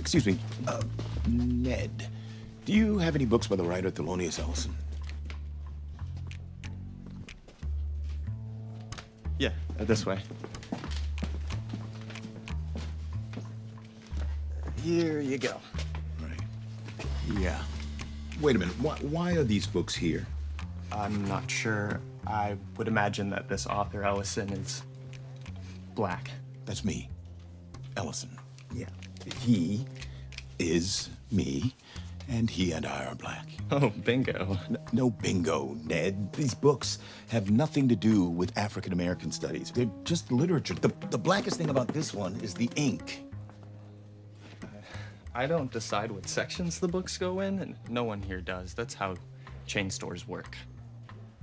Excuse me, Ned, do you have any books by the writer Thelonious Ellison? Yeah, this way. Here you go. Right. Yeah. Wait a minute, why are these books here? I'm not sure. I would imagine that this author, Ellison, is black. That's me, Ellison. Yeah. He is me, and he and I are black. Oh, bingo. No bingo, Ned. These books have nothing to do with African American studies. They're just literature. The blackest thing about this one is the ink. I don't decide what sections the books go in, and no one here does. That's how chain stores work.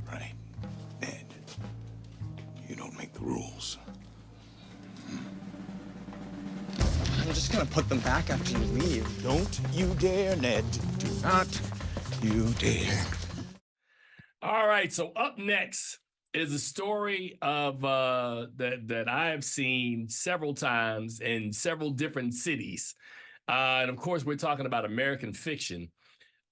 Right. Ned, you don't make the rules. I'm just gonna put them back after you leave. Don't you dare, Ned. Do not you dare. All right, so up next is a story of that I have seen several times in several different cities. And of course, we're talking about American fiction.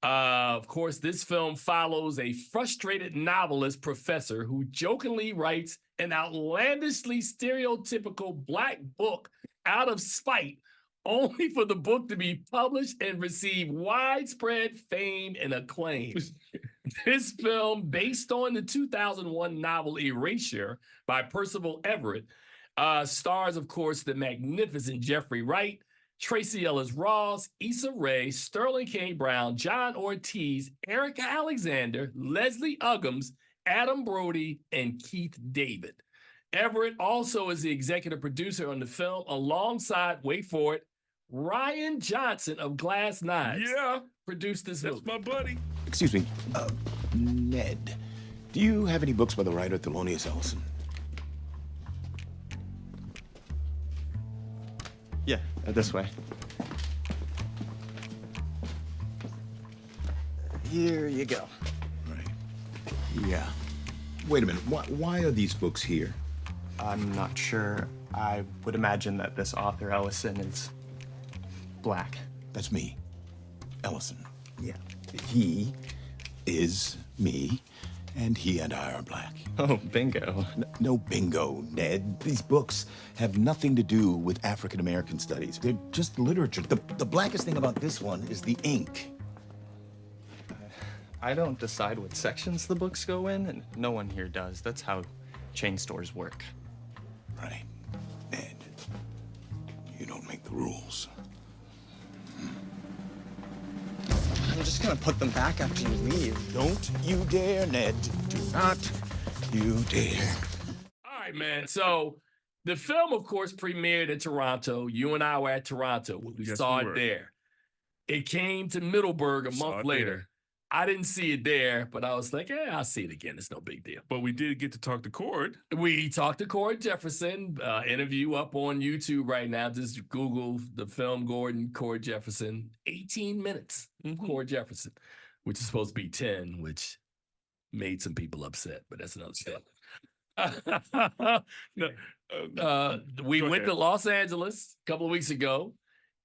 Of course, this film follows a frustrated novelist professor who jokingly writes an outlandishly stereotypical black book out of spite, only for the book to be published and receive widespread fame and acclaim. This film, based on the 2001 novel Erasure by Percival Everett, stars, of course, the magnificent Jeffrey Wright, Tracy Ellis Ross, Issa Rae, Sterling K. Brown, John Ortiz, Erica Alexander, Leslie Uggams, Adam Brody, and Keith David. Everett also is the executive producer on the film alongside, wait for it, Ryan Johnson of Glass Knives. Yeah, produced this movie. that's my buddy. Excuse me, Ned, do you have any books by the writer Thelonious Ellison? Yeah, this way. Here you go. Right. Yeah. Wait a minute, why are these books here? I'm not sure. I would imagine that this author, Ellison, is black. That's me, Ellison. Yeah. He is me, and he and I are black. Oh, bingo. No bingo, Ned. These books have nothing to do with African American studies. They're just literature. The blackest thing about this one is the ink. I don't decide what sections the books go in, and no one here does. That's how chain stores work. Right. Ned, you don't make the rules. I'm just gonna put them back after you leave. Don't you dare, Ned. Do not you dare. All right, man. So the film, of course, premiered in Toronto. You and I were at Toronto. We Yes, saw we it were. there. It came to Middleburg a Saw month it later. there. I didn't see it there, but I was like, I'll see it again. It's no big deal. But we did get to talk to Cord. We talked to Cord Jefferson, interview up on YouTube right now. Just Google the film Cord Jefferson. 18 minutes, Cord Jefferson, which is supposed to be 10, which made some people upset, but that's another story. We went to Los Angeles a couple of weeks ago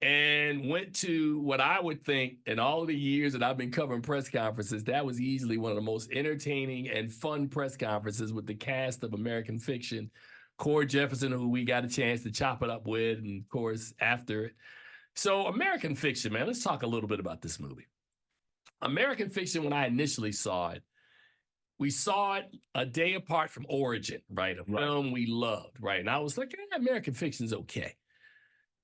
and went to what I would think in all of the years that I've been covering press conferences, that was easily one of the most entertaining and fun press conferences with the cast of American Fiction. Cord Jefferson, who we got a chance to chop it up with, and of course, after it. So American Fiction, man, let's talk a little bit about this movie. American Fiction, when I initially saw it, we saw it a day apart from Origin, right? A film we loved, right? And I was like, American Fiction's okay.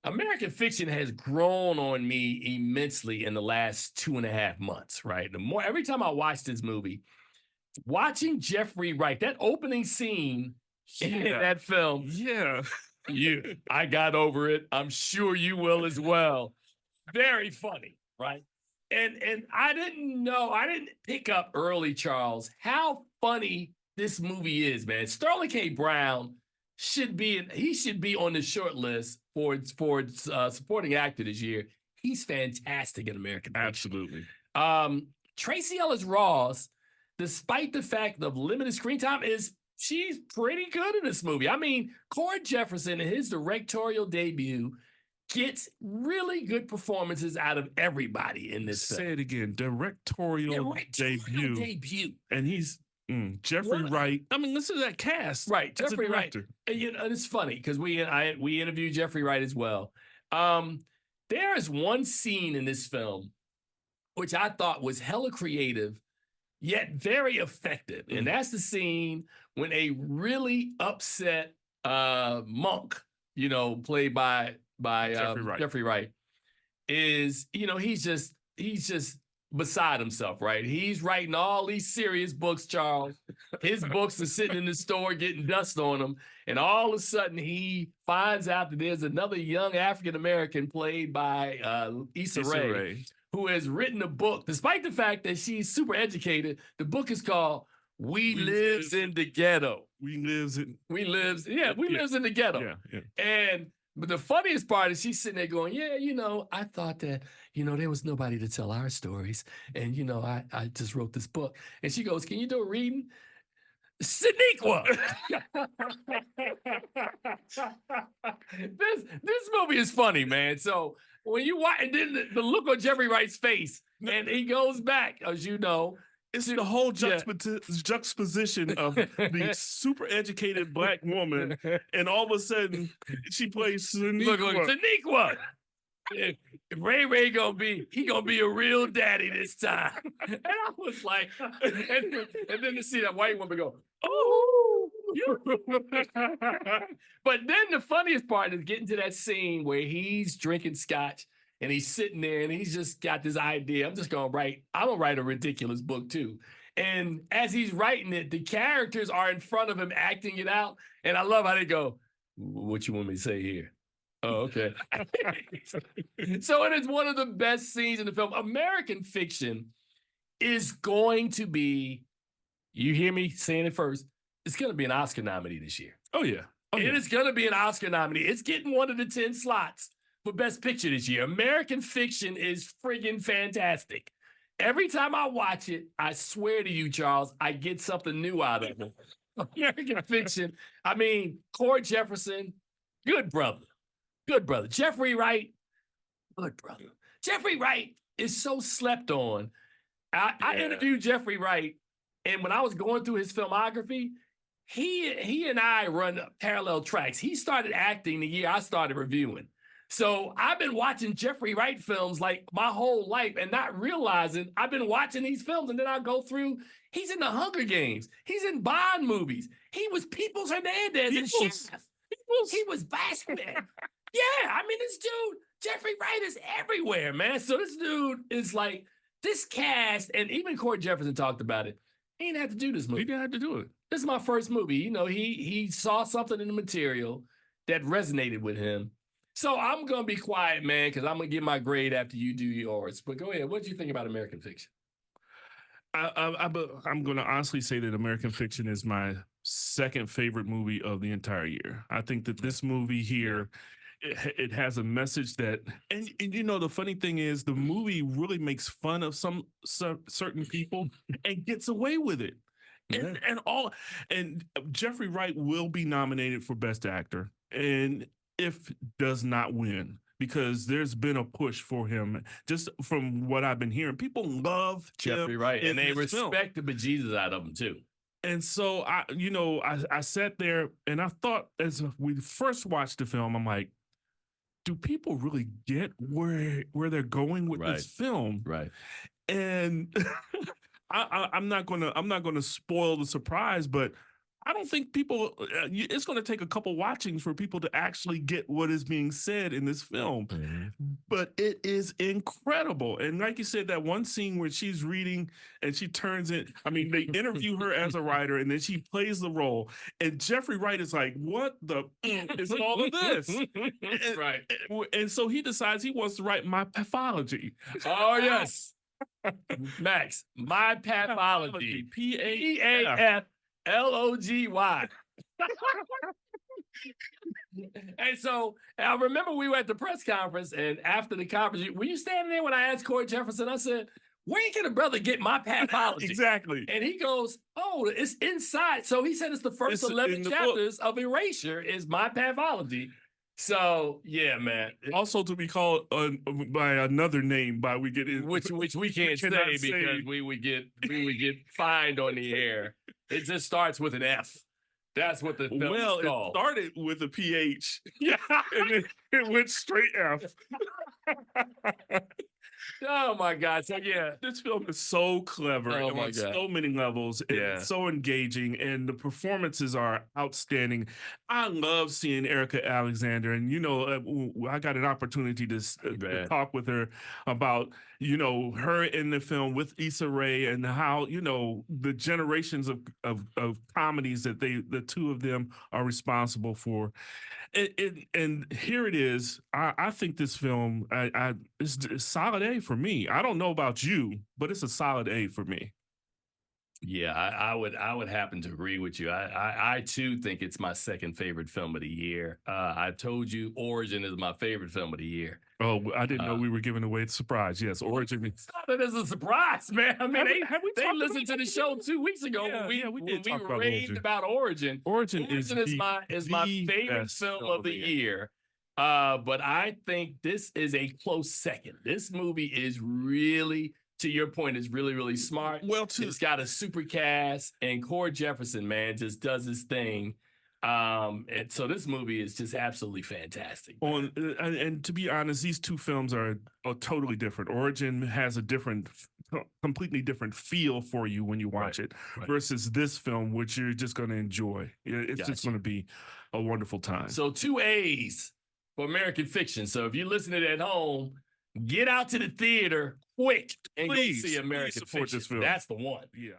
American Fiction has grown on me immensely in the last 2.5 months, right? Every time I watch this movie, watching Jeffrey Wright, that opening scene in that film, I got over it. I'm sure you will as well. Very funny, right? And I didn't pick up early, Charles, how funny this movie is, man. Sterling K. Brown should be on the short list for supporting actor this year. He's fantastic in American Fiction. Absolutely. Tracy Ellis Ross, despite the fact of limited screen time, she's pretty good in this movie. I mean, Cord Jefferson in his directorial debut gets really good performances out of everybody in this Say film. it again. Directorial debut. And he's Jeffrey Wright. I mean, listen to that cast. Right, as a Jeffrey Wright. director. And, and it's funny because we interviewed Jeffrey Wright as well. There is one scene in this film which I thought was hella creative, yet very effective. And that's the scene when a really upset monk, played by Jeffrey Wright, is, he's just beside himself, right? He's writing all these serious books, Charles. His books are sitting in the store getting dust on them. And all of a sudden he finds out that there's another young African-American played by Issa Rae, who has written a book, despite the fact that she's super educated. The book is called We Lives in the Ghetto. We lives in the ghetto. Yeah. But the funniest part is she's sitting there going, I thought that, there was nobody to tell our stories. And, I just wrote this book. And she goes, can you do a reading? Shaniqua. This movie is funny, man. So when you watch, and then the look on Jeffrey Wright's face, and he goes back, as you know. It's the whole juxtaposition of the super educated black woman, and all of a sudden she plays Shaniqua. Ray gonna be a real daddy this time. And I was like, and then to see that white woman go, oh. But then the funniest part is getting to that scene where he's drinking scotch and he's sitting there and he's just got this idea. I'm gonna write a ridiculous book too. And as he's writing it, the characters are in front of him acting it out. And I love how they go, what you want me to say here? Oh, okay. So it is one of the best scenes in the film. American Fiction is going to be, you hear me saying it first, it's going to be an Oscar nominee this year. Oh, yeah. It is going to be an Oscar nominee. It's getting one of the 10 slots for Best Picture this year. American Fiction is friggin' fantastic. Every time I watch it, I swear to you, Charles, I get something new out of it. American Fiction. I mean, Cord Jefferson, good brother. Good brother. Jeffrey Wright, good brother. Jeffrey Wright is so slept on. I interviewed Jeffrey Wright, and when I was going through his filmography, he and I run parallel tracks. He started acting the year I started reviewing. So I've been watching Jeffrey Wright films like my whole life and not realizing I've been watching these films, and then I'll go through, he's in the Hunger Games. He's in Bond movies. He was Peoples Hernandez in Chef. He was Batman. Yeah, I mean, this dude, Jeffrey Wright is everywhere, man. So this dude is like, this cast, and even Cord Jefferson talked about it. He didn't have to do this movie. He didn't have to do it. This is my first movie. He saw something in the material that resonated with him. So I'm going to be quiet, man, because I'm going to give my grade after you do yours. But go ahead. What do you think about American Fiction? I'm going to honestly say that American Fiction is my second favorite movie of the entire year. I think that this movie here, it has a message that, and the funny thing is, the movie really makes fun of some certain people and gets away with it. Yeah. And Jeffrey Wright will be nominated for Best Actor, and if does not win, because there's been a push for him. Just from what I've been hearing, people love Jeffrey Wright, and they respect the bejesus out of him too. And so I sat there and I thought, as we first watched the film, I'm like, do people really get where they're going with this film? Right. And I'm not gonna spoil the surprise, but I don't think people. It's going to take a couple watchings for people to actually get what is being said in this film. Mm-hmm. But it is incredible, and like you said, that one scene where she's reading and she turns it. I mean, they interview her as a writer, and then she plays the role. And Jeffrey Wright is like, "What the is all of this?" Right. And so he decides he wants to write My Pathology. Oh yes, Max, My Pathology. PAF. LOGY. And so I remember we were at the press conference, and after the conference, were you standing there when I asked Cord Jefferson? I said, where can a brother get My Pathology? Exactly. And he goes, oh, it's inside. So he said it's the first 11 chapters of Erasure is My Pathology. So yeah, man. Also to be called by another name by we get in, Which we can't say cannot because we would get fined on the air. It just starts with an F. That's what the film Well, is it called. started with a PH. Yeah. And then it went straight F. Oh my God. So yeah. This film is so clever Oh on my God. so many levels. Yeah. It's so engaging, and the performances are outstanding. I love seeing Erica Alexander, and I got an opportunity to talk with her about her in the film with Issa Rae and how the generations of comedies that the two of them are responsible for. And here it is. I think this film is a solid A for me. I don't know about you, but it's a solid A for me. Yeah, I would happen to agree with you. I too think it's my second favorite film of the year. I told you Origin is my favorite film of the year. Oh, I didn't know we were giving away the surprise. Yes, Origin. It's not that it's a surprise, man. I mean, they talked listened to about the show 2 weeks ago Yeah, when we did talk about raved Origin. about Origin. Origin is my favorite best film of the year. But I think this is a close second. This movie is really, to your point, is really, really smart. Well, it's got a super cast, and Cord Jefferson, man, just does his thing. And so this movie is just absolutely fantastic. And to be honest, these two films are totally different. Origin has a completely different feel for you when you watch it versus this film, which you're just going to enjoy. It's just going to be a wonderful time. So 2 A's for American Fiction. So if you're listening at home, get out to the theater quick and go see American Fiction. This film. That's the one. Yeah.